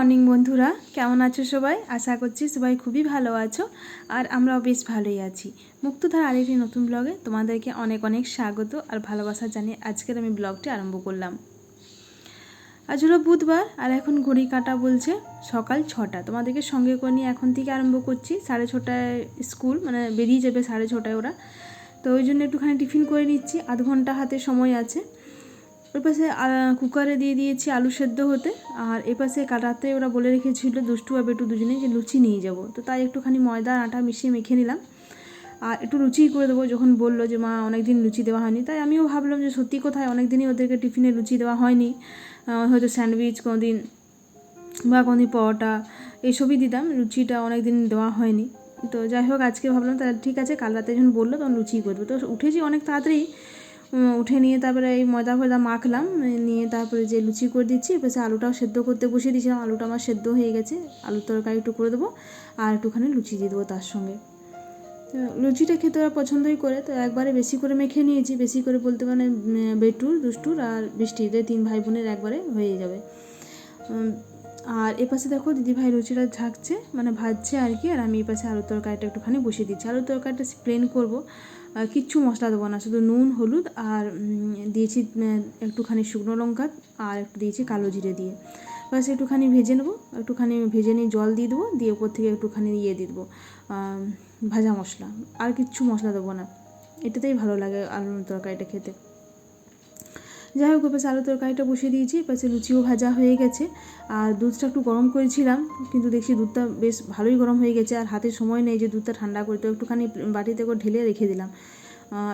Morning বন্ধুরা, কেমন আছো সবাই? আশা করছি সবাই খুবই ভালো আছো আর আমরাও বেশ ভালোই আছি। মুক্তধারা আরেকটি নতুন ব্লগে তোমাদেরকে অনেক অনেক স্বাগত আর ভালোবাসা জানিয়ে আজকের আমি ব্লগটি আরম্ভ করলাম। আজ হলো বুধবার আর এখন ঘড়ি কাঁটা বলছে সকাল 6টা। তোমাদেরকে সঙ্গে করে নিয়ে এখন থেকে আরম্ভ করছি। 6:30টায় স্কুল, মানে বেরিয়ে যাবে 6:30টায় ওরা। তো ওই জন্য একটুখানি টিফিন করে নিচ্ছি, আধ ঘন্টা হাতে সময় আছে। ওই পাশে কুকারে দিয়ে দিয়েছি আলু সেদ্ধ হতে, আর এ পাশে কাল রাতে ওরা বলে রেখেছিল দুষ্টু আর বেটু দুজনেই যে লুচি নিয়ে যাব। তো তাই একটুখানি ময়দা আটা মিশিয়ে মেখে নিলাম আর একটু লুচি করে দেবো। যখন বললো যে মা অনেক দিন লুচি দেওয়া হয়নি, তাই আমিও ভাবলাম যে সত্যি কোথায় অনেক দিনই ওদেরকে টিফিনে লুচি দেওয়া হয়নি। হয়তো স্যান্ডউইচ কোনোদিন বা কোনোদিন পরোটা এইসবই দিতাম, লুচিটা অনেক দিন দেওয়া হয়নি। তো যাই হোক, আজকে ভাবলাম তাহলে ঠিক আছে, কাল রাতে যখন বললো তখন লুচি করবো। তো উঠেছি অনেক তাড়াতাড়ি, উঠে নিয়ে তারপরে এই ময়দা ফয়দা মাখলাম, নিয়ে তারপরে যে লুচি করে দিচ্ছি। এবার আলুটাও সেদ্ধ করতে বসিয়ে দিয়েছিলাম, আলুটা আমার সেদ্ধ হয়ে গেছে। আলুর তরকারি একটু করে দেবো আর একটুখানি লুচি দিয়ে দেবো তার সঙ্গে। লুচিটা খেতে ওরা পছন্দই করে, তো একবারে বেশি করে মেখে নিয়েছি। বেশি করে বলতে মানে বেটুর, দুষ্টুর আর বৃষ্টিদের 3 ভাই বোনের একবারে হয়ে যাবে। আর এপাশে দেখো দিদিভাই লুচিটা ঝাঁকছে, মানে ভাজছে আর কি। আর আমি এই পাশে আলুর তরকারিটা একটুখানি বসিয়ে দিচ্ছি। আলুর তরকারিটা প্লেন করবো, কিচ্ছু মশলা দেবো না, শুধু নুন হলুদ আর দিয়েছি একটুখানি শুকনো লঙ্কা আর একটু দিয়েছি কালো জিরে দিয়ে। বাস একটুখানি ভেজে নেবো, একটুখানি ভেজে নিয়ে জল দিয়ে দেবো, দিয়ে উপর থেকে একটুখানি ইয়ে দিয়ে দেবো ভাজা মশলা। আর কিচ্ছু মশলা দেবো না, এটাতেই ভালো লাগে আলুর তরকারিটা খেতে। যাই হোক, এবার আলুর তরকারিটা বসিয়ে দিয়েছি। পাশে লুচিও ভাজা হয়ে গেছে আর দুধটা একটু গরম করেছিলাম, কিন্তু দেখছি দুধটা বেশ ভালোই গরম হয়ে গেছে। আর হাতে সময় নেই যে দুধটা ঠান্ডা করতে, একটুখানি বাটিতে করে ঢেলে রেখে দিলাম।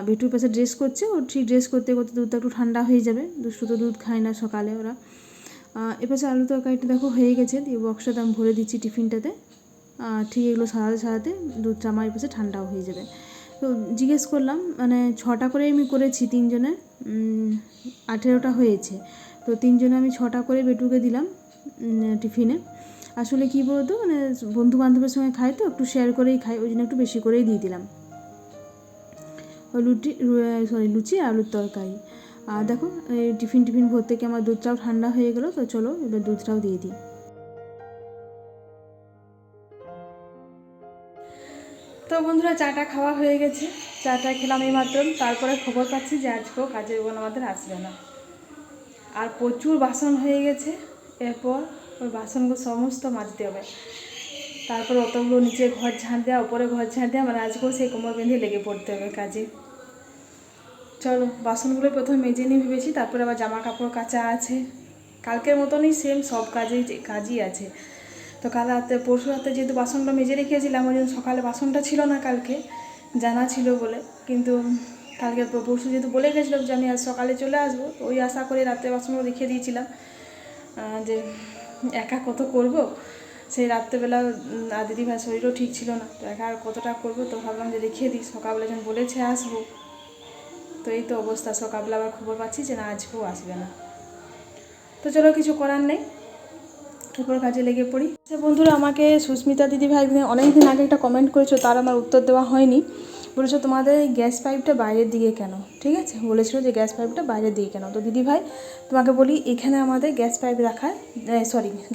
বেটুর পাশে ড্রেস করছে, ওর ঠিক ড্রেস করতে করতে দুধটা একটু ঠান্ডা হয়ে যাবে। দুষ্টু তো দুধ খায় না সকালে ওরা। এপাশে আলু তরকারিটা দেখো হয়ে গেছে, দিয়ে বক্সটাতে আমি ভরে দিচ্ছি টিফিনটাতে। ঠিক এগুলো সারাতে সারাতে দুধটা আমার এই পাশে ঠান্ডাও হয়ে যাবে। তো জিজ্ঞেস করলাম, মানে 6টা করে আমি করেছি, 3 জনের 18টা হয়েছে। তো 3 জনে আমি 6টা করে বেটুকে দিলাম টিফিনে। আসলে কী বলতো, মানে বন্ধু বান্ধবের সঙ্গে খাই তো একটু শেয়ার করেই খাই, ওই জন্য একটু বেশি করেই দিয়ে দিলাম ওই লুচি আর আলুর তরকারি। আর দেখো এই টিফিন ভোর থেকে আমার দুধটাও ঠান্ডা হয়ে গেলো। তো চলো এবার দুধটাও দিয়ে দিই। তো বন্ধুরা, চাটা খাওয়া হয়ে গেছে, চাটা খেলাম এই মাত্র। তারপরে খবর পাচ্ছি যে আজকেও কাজের বোন আমাদের আসবে না। আর প্রচুর বাসন হয়ে গেছে, এরপর ওই বাসনগুলো সমস্ত মাজতে হবে। তারপর অতগুলো নিচে ঘর ঝাঁট দেওয়া, ওপরে ঘর ঝাঁট দেওয়া, মানে আজকেও সেই কোমর বেঁধে লেগে পড়তে হবে কাজে। চলো বাসনগুলো প্রথমে মেজে নিয়ে ভেবেছি, তারপরে আবার জামা কাপড় কাচা আছে। কালকের মতনই সেম সব কাজই আছে। তো কাল রাতে পরশু রাতে যেহেতু বাসনটা মেজে রেখেছিলাম, ওই জন্য সকালে বাসনটা ছিল না, কালকে জানা ছিল বলে। কিন্তু কালকে পরশু যেহেতু বলে গেছিলাম যে আমি আজ সকালে চলে আসবো, তো ওই আশা করে রাতে বাসনগুলো রেখে দিয়েছিলাম, যে একা কত করব। সেই রাত্রেবেলা আর দিদিভাই শরীরও ঠিক ছিল না, তো একা আর কতটা করবো। তো ভাবলাম যে রেখে দিই, সকালবেলা যখন বলেছে আসবো। তো এই তো অবস্থা, সকালবেলা আবার খবর পাচ্ছি যে না, আজকেও আসবে না। তো চলো, কিছু করার নেই, এরপর কাজে লেগে পড়ি। আচ্ছা বন্ধুরা, আমাকে সুস্মিতা দিদিভাই অনেক দিন আগে একটা কমেন্ট করেছো, তার আমার উত্তর দেওয়া হয়নি। বলেছো তোমাদের এই গ্যাস পাইপটা বাইরের দিকে কেন, ঠিক আছে, বলেছিল যে গ্যাস পাইপটা বাইরের দিকে কেন। তো দিদিভাই তোমাকে বলি, এখানে আমাদের গ্যাস পাইপ রাখার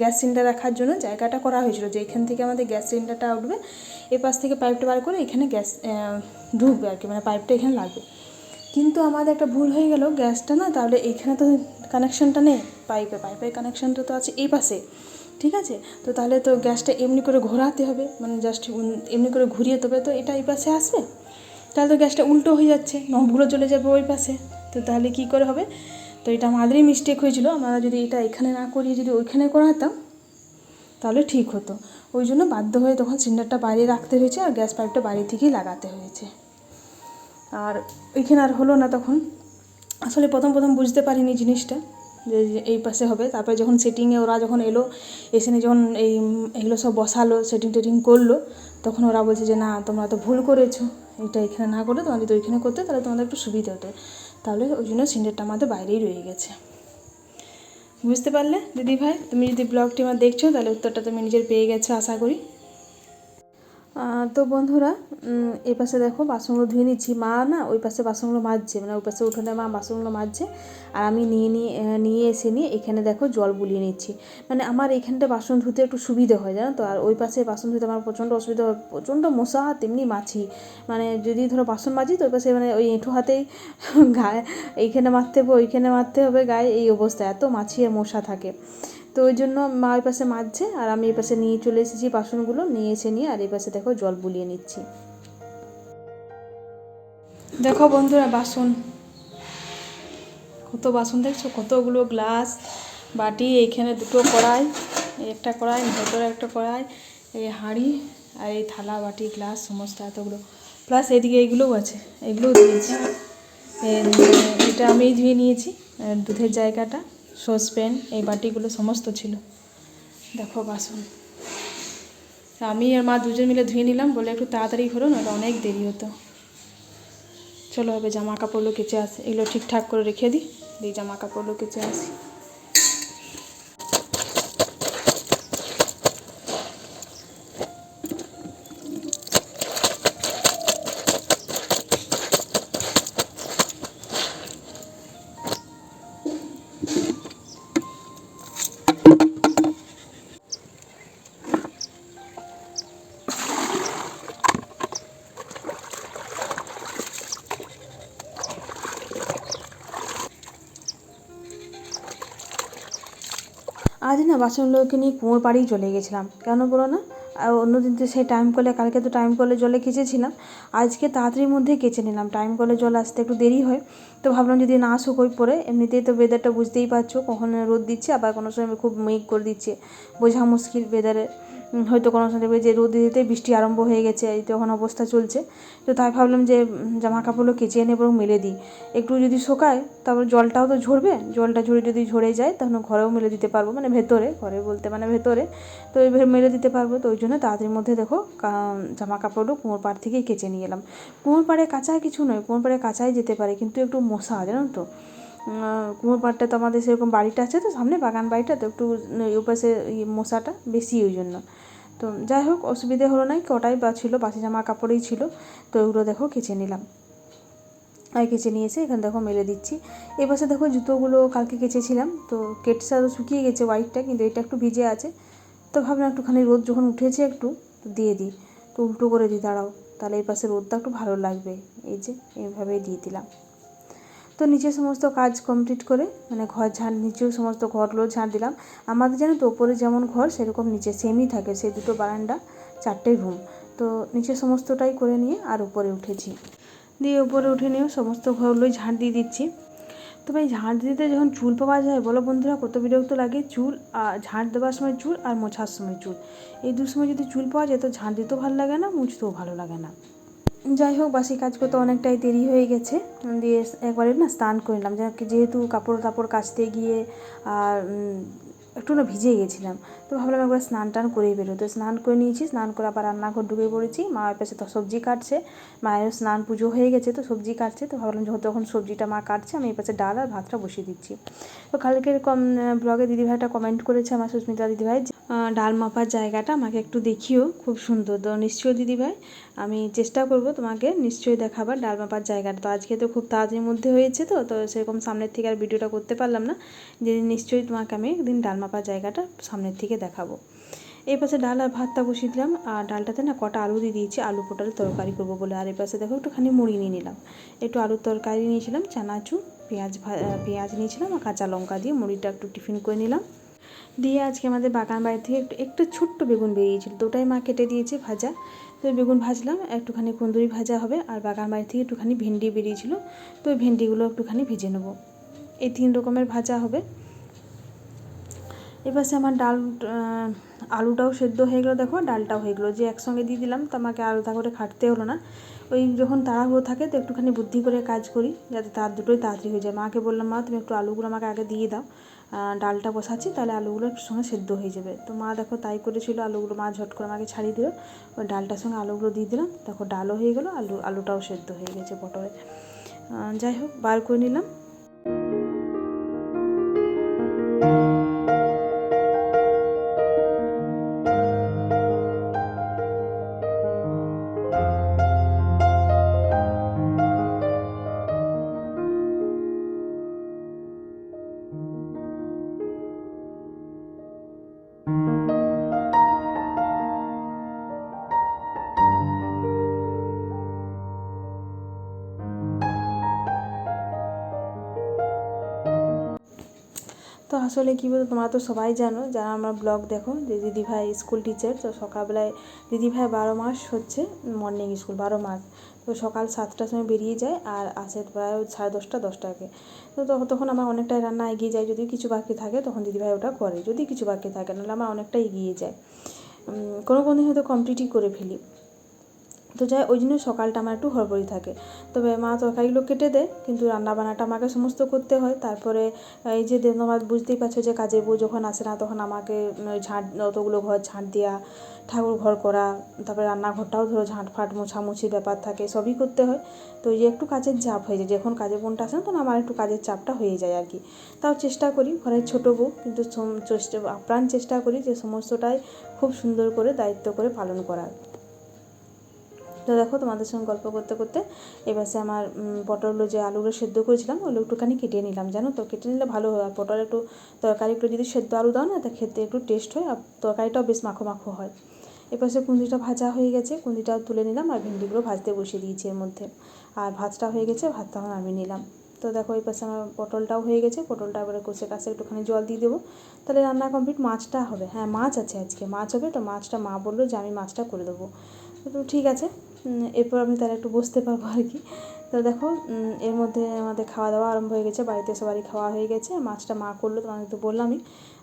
গ্যাস সিলিন্ডার রাখার জন্য জায়গাটা করা হয়েছিল, যে এখান থেকে আমাদের গ্যাস সিলিন্ডারটা উঠবে, এ পাশ থেকে পাইপটা বার করে এখানে গ্যাস ঢুকবে আর কি, মানে পাইপটা এখানে লাগবে। কিন্তু আমাদের একটা ভুল হয়ে গেল, গ্যাসটা না, তাহলে এখানে তো কানেকশানটা নেই, পাইপের কানেকশানটা তো আছে এই পাশে, ঠিক আছে। তো তাহলে তো গ্যাসটা এমনি করে ঘোরাতে হবে, মানে জাস্ট এমনি করে ঘুরিয়ে তবে তো এটা এই পাশে আসবে। তাহলে তো গ্যাসটা উল্টো হয়ে যাচ্ছে, নবগুলো চলে যাবে ওই পাশে। তো তাহলে কী করে হবে? তো এটা আমাদেরই মিস্টেক হয়েছিল, আমরা যদি এটা এখানে না করিয়ে যদি ওইখানে করাতাম তাহলে ঠিক হতো। ওই জন্য বাধ্য হয়ে তখন সিলিন্ডারটা বাইরে রাখতে হয়েছে আর গ্যাস পাইপটা বাইরে থেকেই লাগাতে হয়েছে। আর ওইখানে আর হলো না তখন। আসলে প্রথম বুঝতে পারিনি জিনিসটা, যে এই পাশে হবে। তারপরে যখন সেটিংয়ে ওরা যখন এলো, এসে যখন এইগুলো সব বসালো, সেটিং করলো, তখন ওরা বলছে যে না, তোমরা তো ভুল করেছো, এটা এখানে না করে তোমাদের যদি ওইখানে করতে তাহলে তোমাদের একটু সুবিধা হতো। তাহলে ওই জন্য সিলিন্ডারটা আমাদের বাইরেই রয়ে গেছে। বুঝতে পারলে দিদিভাই? তুমি যদি ব্লগটি আমার দেখছো তাহলে উত্তরটা তুমি নিজের পেয়ে গেছো আশা করি। তো বন্ধুরা, এই পাশে দেখো বাসনগুলো ধুয়ে নিচ্ছি। মা না ওই পাশে বাসনগুলো মাজছে, মানে ওই পাশে উঠোনে মা বাসনগুলো মাজছে, আর আমি নিয়ে এসে এখানে দেখো জল বুলিয়ে নিচ্ছি। মানে আমার এইখানটা বাসন ধুতে একটু সুবিধে হয়, জানো তো। আর ওই পাশে বাসন ধুতে আমার প্রচণ্ড অসুবিধা হয়, প্রচণ্ড মশা, তেমনি মাছি। মানে যদি ধরো বাসন মাজি তো ওই পাশে মানে ওই এঁঠো হাতেই গায়ে এইখানে মারতে হবে, ওইখানে মারতে হবে গায়ে, এই অবস্থা, এত মাছি আর মশা থাকে। তো ওই জন্য মা ওই পাশে মাজছে, আর আমি এই পাশে নিয়ে চলে এসেছি বাসনগুলো, নিয়ে এসে আর এই পাশে দেখো জল বুলিয়ে নিচ্ছি। দেখো বন্ধুরা, বাসন কত বাসন দেখছো, কতগুলো গ্লাস, বাটি, এইখানে দুটো কড়াই, এই একটা কড়াই, ভেতরে একটা কড়াই, এই হাঁড়ি, আর এই থালা বাটি গ্লাস সমস্ত এতগুলো, প্লাস এদিকে এইগুলোও আছে, এগুলোও দিয়েছি। এটা আমি ধুয়ে নিয়েছি, দুধের জায়গাটা, সসপ্যান, এই বাটিগুলো সমস্ত ছিল। দেখো বাসন আমি আর মা দুজন মিলে ধুয়ে নিলাম বলে একটু তাড়াতাড়ি হলো, না অনেক দেরি হতো। চলো হবে জামা কাপড়গুলো কেচে আসি, এগুলো ঠিকঠাক করে রেখে দিই, জামা কাপড়গুলো কেচে আসি। আজ না বাসনগুলোকে নিয়ে কুয়োর পাড়েই চলে গেছিলাম, কেন বলো না। আর অন্যদিন তো সেই টাইম কলে, কালকে তো টাইম কলে জলে কেচেছিলাম, আজকে তাড়াতাড়ির মধ্যে কেচে নিলাম, টাইম কলে জল আসতে একটু দেরি হয়। তো ভাবলাম যদি না শুকোই পরে, এমনিতেই তো ওয়েদারটা বুঝতেই পারছো, কখন রোদ দিচ্ছে, আবার কোনো সময় খুব মেঘ করে দিচ্ছে, বোঝা মুশকিল ওয়েদারে। হয়তো কোনো সময় দেখবে যে রোদ দিতে বৃষ্টি আরম্ভ হয়ে গেছে, এই তখন অবস্থা চলছে। তো তাই ভাবলাম যে জামা কাপড়গুলো কেচে এনে বরং মেলে দিই, একটু যদি শোকায় তারপর জলটাও তো ঝরবে, জলটা ঝরে যদি ঝরে যায় তখন ঘরেও মেলে দিতে পারবো, মানে ভেতরে, ঘরে বলতে মানে ভেতরে, তো এইভাবে মেলে দিতে পারবো। তো ওই জন্য তাড়াতাড়ির মধ্যে দেখো জামা কাপড়গুলো কুয়োর পাড় থেকেই কেচে নিয়ে এলাম। কুয়োর পাড়ে কাঁচা কিছু নয়, কুয়োর পাড়ে কাঁচাই যেতে পারে, কিন্তু একটু মশা, জানো তো। কুয়োর পাড়টা তো আমাদের সেরকম বাড়িটা আছে তো সামনে, বাগান বাড়িটা, তো একটু ওপাশে মশাটা বেশি, ওই জন্য। তো যাই হোক, অসুবিধে হলো না, কটাই বা ছিল, বাসি জামা কাপড়েই ছিল, তো ওগুলো দেখো কেচে নিলাম। আর কেচে নিয়ে এসে এখানে দেখো মেলে দিচ্ছি। এই পাশে দেখো জুতোগুলো কালকে কেচেছিলাম, তো কেটসা তো শুকিয়ে গেছে হোয়াইটটা, কিন্তু এটা একটু ভিজে আছে। তো ভাবলাম একটুখানি রোদ যখন উঠেছে একটু, তো দিয়ে দিই, তো উল্টো করে দিই, দাঁড়াও, তাহলে এই পাশে রোদটা একটু ভালো লাগবে। এই যে এইভাবেই দিয়ে দিলাম। তো নিচে সমস্ত কাজ কমপ্লিট করে, মানে ঘর ঝাড়, নিচেও সমস্ত ঘরগুলো ঝাড় দিলাম। আমাদের জানো তো ওপরে যেমন ঘর সেরকম নিচে সেমই থাকে, সেই দুটো বারান্দা, 4টে রুম। তো নিচে সমস্তটাই করে নিয়ে আর উপরে উঠেছি, দিয়ে উপরে উঠে নিয়েও সমস্ত ঘরগুলোই ঝাড় দিয়ে দিচ্ছি। তো ভাই ঝাড় দিতে যখন চুল পাওয়া যায়, বলো বন্ধুরা, কত বিরক্ত লাগে। চুল ঝাড় দেওয়ার সময় চুল, আর মোছার সময় চুল, এই দু সময় যদি চুল পাওয়া যায় তো ঝাড় দিতেও ভালো লাগে না, মুছতেও ভালো লাগে না। যাই হোক, বাসি কাজ করতে অনেকটাই দেরি হয়ে গেছে, দিয়ে একবারে না স্নান করে নিলাম, যেহেতু কাপড় টাপড় কাচতে গিয়ে আর একটু না ভিজে গেছিলাম। তো ভাবলাম একবার স্নান টান করেই বেরো, তো স্নান করে নিয়েছি, স্নান করে আবার রান্নাঘর ঢুকে পড়েছি। মায়ের পাশে তো সবজি কাটছে, মায়ের স্নান পুজো হয়ে গেছে, তো সবজি কাটছে, তো ভাবলাম যখন তখন সবজিটা মা কাটছে, আমি এই পাশে ডাল আর ভাতটা বসিয়ে দিচ্ছি। তো কালকের ব্লগে দিদিভাইটা কমেন্ট করেছে, আমার সুস্মিতা দিদিভাই, ডাল মাপার জায়গাটা আমাকে একটু দেখিও, খুব সুন্দর। তো নিশ্চয়ই দিদিভাই, আমি চেষ্টা করব তোমাকে নিশ্চয়ই দেখাবার ডাল মাপার জায়গাটা। তো আজকে তো খুব তাড়াতাড়ির মধ্যে হয়েছে, তো তো সেরকম সামনের থেকে আর ভিডিওটা করতে পারলাম না, যে নিশ্চয়ই তোমাকে আমি একদিন ডাল মাপার জায়গাটা সামনের থেকে দেখাবো। এই পাশে ডাল আর ভাতটা বসিয়ে দিলাম, আর ডালটাতে না কটা আলু দিয়ে দিয়েছি, আলু পটলের তরকারি করবো বলে। আর এই পাশে দেখো একটুখানি মুড়ি নিয়ে নিলাম, একটু আলুর তরকারি নিয়েছিলাম, চানাচুর, পেঁয়াজ নিয়েছিলাম, আর কাঁচা লঙ্কা দিয়ে মুড়িটা একটু টিফিন করে নিলাম। দিয়ে আজকে আমাদের বাগান বাড়ি থেকে একটু ছোট্ট বেগুন বেরিয়েছিল, তো ওটাই মা কেটে দিয়েছে ভাজা, তো বেগুন ভাজলাম, একটুখানি কুন্দুরি ভাজা হবে, আর বাগান বাড়ি থেকে একটুখানি ভেন্ডি বেরিয়েছিল, তো ওই ভেন্ডিগুলো একটুখানি ভেজে নেবো। এই 3 রকমের ভাজা হবে। এপাশে আমার ডাল, আলুটাও সেদ্ধ হয়ে গেলো, দেখো ডালটাও হয়ে গেলো, যে একসঙ্গে দিয়ে দিলাম, তো আমাকে আলাদা করে খাটতে হলো না। ওই যখন তাড়াহুড়ো থাকে তো একটুখানি বুদ্ধি করে কাজ করি, যাতে দুটোই তাড়াতাড়ি হয়ে যায়। মাকে বললাম, মা তুমি একটু আলুগুলো আমাকে আগে দিয়ে দাও, ডালটা বসাচ্ছি, তাহলে আলুগুলো একটু সঙ্গে সেদ্ধ হয়ে যাবে। তো মা দেখো তাই করেছিল, আলুগুলো মা ঝট করে আমাকে ছাড়িয়ে দিল, ওই ডালটার সঙ্গে আলুগুলো দিয়ে দিলাম, দেখো ডালও হয়ে গেলো, আলুটাও সেদ্ধ হয়ে গেছে পটলে। যাই হোক, বার করে নিলাম। তো আসলে কী বলতো, তোমরা তো সবাই জানো যারা আমার ব্লগ দেখো যে দিদিভাই স্কুল টিচার। তো সকালবেলায় দিদিভাই 12 মাস হচ্ছে মর্নিং স্কুল, 12 মাস। তো সকাল 7টার সময় বেরিয়ে যায় আর আসে প্রায় 10:30 10টাকে। তো তখন আমার অনেকটাই রান্না এগিয়ে যায়। যদি কিছু বাকি থাকে তখন দিদিভাই ওটা করে, যদি কিছু বাকি থাকে, নাহলে আমার অনেকটা এগিয়ে যায়। কোনো দিন হয়তো কমপ্লিটই করে ফেলি। তো যাই, ওই জন্য সকালটা আমার একটু হড়বড়ি থাকে। তবে মা তরকারিগুলো কেটে দেয়, কিন্তু রান্নাবান্নাটা আমাকে সমস্ত করতে হয়। তারপরে এই যে তোমরা বুঝতেই পারছো যে কাজের বউ যখন আসে না তখন আমাকে ঝাঁট, অতগুলো ঘর ঝাঁট দেওয়া, ঠাকুর ঘর করা, তারপরে রান্নাঘরটাও ধরো ঝাঁটফাট মোছামুছি ব্যাপার থাকে, সবই করতে হয়। তো এই যে একটু কাজের চাপ হয়ে যায়, যখন কাজের বোনটা আসে না তখন আমার একটু কাজের চাপটা হয়ে যায় আর কি। তাও চেষ্টা করি, ঘরের ছোটো বউ কিন্তু আপ্রাণ চেষ্টা করি যে সমস্তটাই খুব সুন্দর করে দায়িত্ব করে পালন করার। তো দেখো, তোমাদের সঙ্গে গল্প করতে করতে এবার সে আমার পটলগুলো যে আলুগুলো সেদ্ধ করেছিলাম ওগুলো একটুখানি কেটে নিলাম, জানো তো। কেটে নিলে ভালো হয়। আর পটল একটু তরকারি একটু যদি সেদ্ধ আলু দাও না, তা খেতে একটু টেস্ট হয় আর তরকারিটাও বেশ মাখো মাখো হয়। এবার সে কুঁদরিটা ভাজা হয়ে গেছে, কুঁদরিটাও তুলে নিলাম আর ভেন্ডিগুলো ভাজতে বসিয়ে দিয়েছি এর মধ্যে। আর ভাতটা হয়ে গেছে, ভাতটাও নামিয়ে নিলাম। তো দেখো, এই পাশে আমার পটলটাও হয়ে গেছে, পটলটা এবারে কষে কাছে একটুখানি জল দিয়ে দেবো, তাহলে রান্না কমপ্লিট। মাছটা হবে, হ্যাঁ মাছ আছে আজকে, মাছ হবে। তো মাছটা মা বললো যে আমি মাছটা করে দেবো। তো ঠিক আছে, এরপর আমি তাহলে একটু বসতে পারবো আর কি। তো দেখো, এর মধ্যে আমাদের খাওয়া দাওয়া আরম্ভ হয়ে গেছে, বাড়িতে সবারই খাওয়া হয়ে গেছে। মাছটা মা করলো, তোমাদের তো বললামই।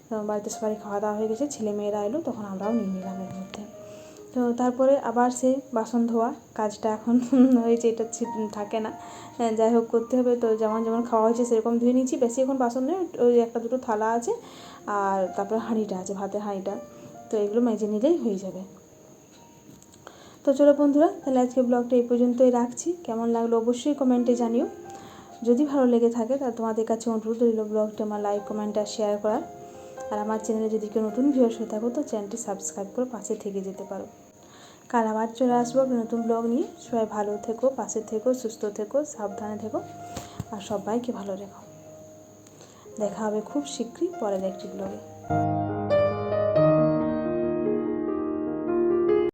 তো বাড়িতে সবারই খাওয়া দাওয়া হয়ে গেছে, ছেলে মেয়েরা এলো তখন আমরাও নিয়ে নিলাম এর মধ্যে। তো তারপরে আবার সে বাসন ধোয়া কাজটা এখন হয়েছে, এটা থাকে না, যাই হোক করতে হবে। তো যেমন যেমন খাওয়া হয়েছে সেরকম ধুয়ে নিচ্ছি, বেশি এখন বাসন নেই, ওই একটা দুটো থালা আছে আর তারপরে হাঁড়িটা আছে, ভাতের হাঁড়িটা। তো এগুলো মেজে নিলেই হয়ে যাবে। তো চলো বন্ধুরা, তাহলে আজকে ব্লগটা এই পর্যন্তই রাখছি। কেমন লাগলো অবশ্যই কমেন্টে জানিও। যদি ভালো লেগে থাকে তাহলে তোমাদের কাছে অনুরোধ রইল ব্লগটা আমার লাইক, কমেন্ট আর শেয়ার করার। আর আমার চ্যানেলে যদি কেউ নতুন ভিউয়ার্স হয়ে থাকো তো চ্যানেলটি সাবস্ক্রাইব করে পাশে থেকে যেতে পারো। কাল আবার চলে আসবো নতুন ব্লগ নিয়ে। সবাই ভালো থেকো, পাশে থেকো, সুস্থ থেকো, সাবধানে থেকো আর সবাইকে ভালো রেখো। দেখা হবে খুব শীঘ্রই পরের একটি ব্লগে।